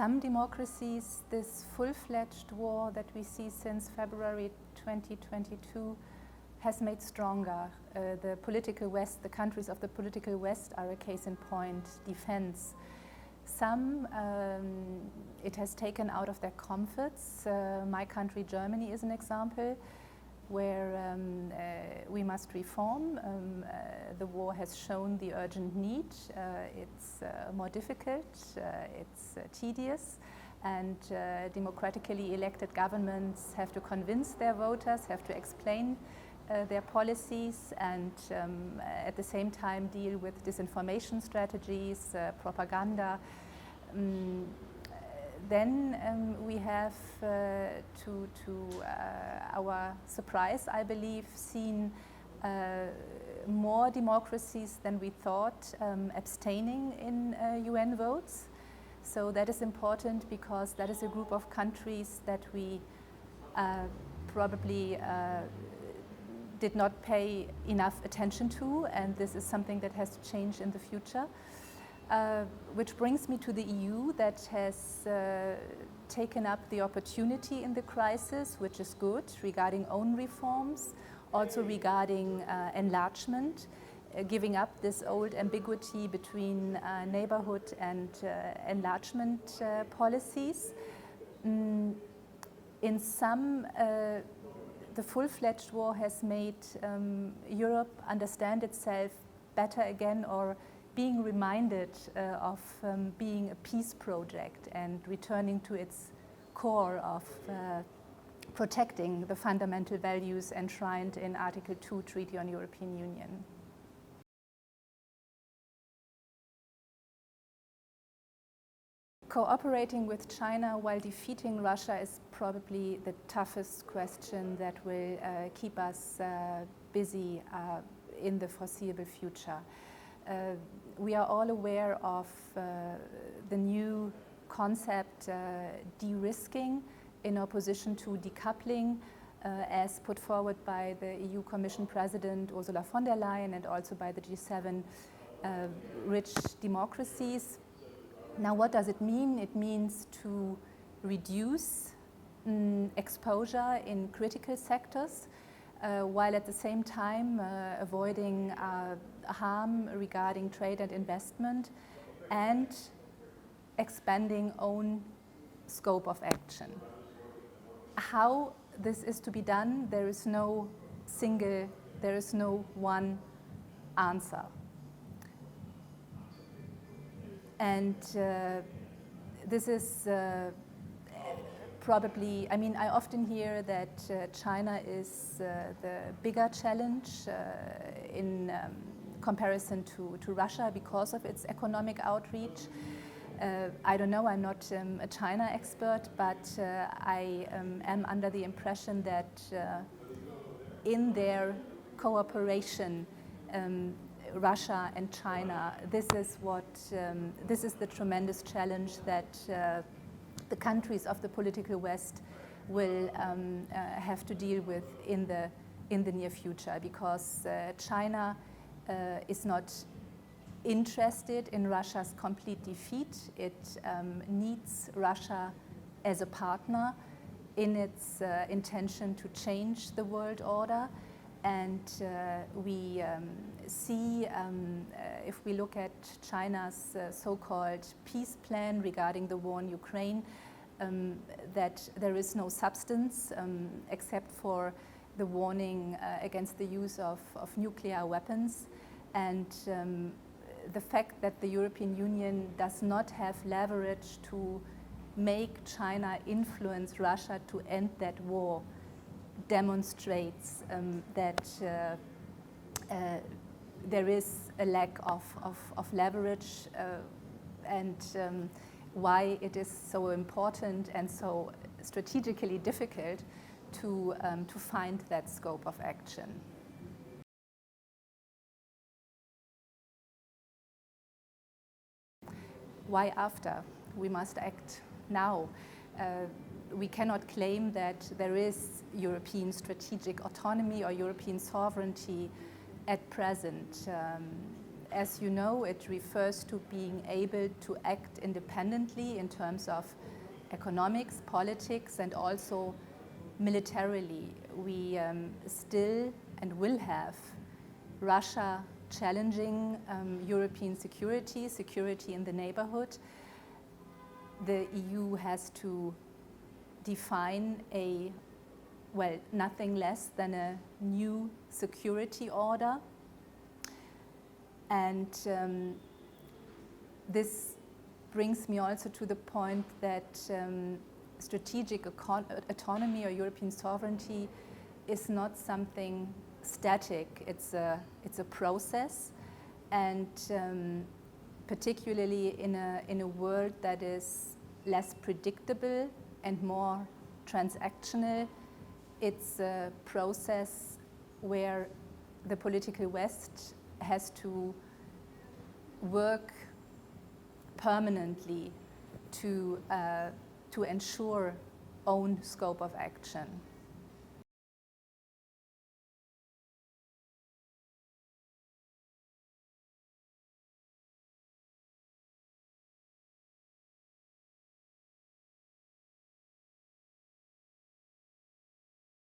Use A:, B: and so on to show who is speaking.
A: some democracies, this full-fledged war that we see since February 2022 has made stronger. The political West, the countries of the political West are a case in point, defense. Some it has taken out of their comforts. My country, Germany, is an example where we must reform. The war has shown the urgent need. It's more difficult, it's tedious, and democratically elected governments have to convince their voters, have to explain their policies, and at the same time deal with disinformation strategies, propaganda. Then we have, to our surprise, I believe, seen more democracies than we thought abstaining in UN votes. So that is important because that is a group of countries that we probably did not pay enough attention to, and this is something that has to change in the future. Which brings me to the EU, that has taken up the opportunity in the crisis, which is good, regarding own reforms, also regarding enlargement, giving up this old ambiguity between neighborhood and enlargement policies. In some, the full-fledged war has made Europe understand itself better again, or being reminded of being a peace project and returning to its core of protecting the fundamental values enshrined in Article 2 Treaty on European Union. Cooperating with China while defeating Russia is probably the toughest question that will keep us busy in the foreseeable future. We are all aware of the new concept de-risking in opposition to decoupling, as put forward by the EU Commission President Ursula von der Leyen and also by the G7 rich democracies. Now, what does it mean? It means to reduce exposure in critical sectors, while at the same time avoiding harm regarding trade and investment, and expanding own scope of action. How this is to be done, there is no one answer. And this is probably, I mean, I often hear that China is the bigger challenge in comparison to Russia because of its economic outreach. I don't know, I'm not a China expert, but I am under the impression that in their cooperation, Russia and China, this is the tremendous challenge that the countries of the political West will have to deal with in the near future, because China is not interested in Russia's complete defeat. It needs Russia as a partner in its intention to change the world order. And we see, if we look at China's so-called peace plan regarding the war in Ukraine, that there is no substance except for the warning against the use of nuclear weapons. And the fact that the European Union does not have leverage to make China influence Russia to end that war demonstrates that there is a lack of leverage, and why it is so important and so strategically difficult to find that scope of action. Why after? We must act now. We cannot claim that there is European strategic autonomy or European sovereignty at present. as you know, it refers to being able to act independently in terms of economics, politics, and also militarily. We still and will have Russia challenging European security in the neighborhood. The EU has to define nothing less than a new security order. And this brings me also to the point that strategic autonomy or European sovereignty is not something static. It's a process, and particularly in a world that is less predictable and more transactional, it's a process where the political West has to work permanently to ensure own scope of action.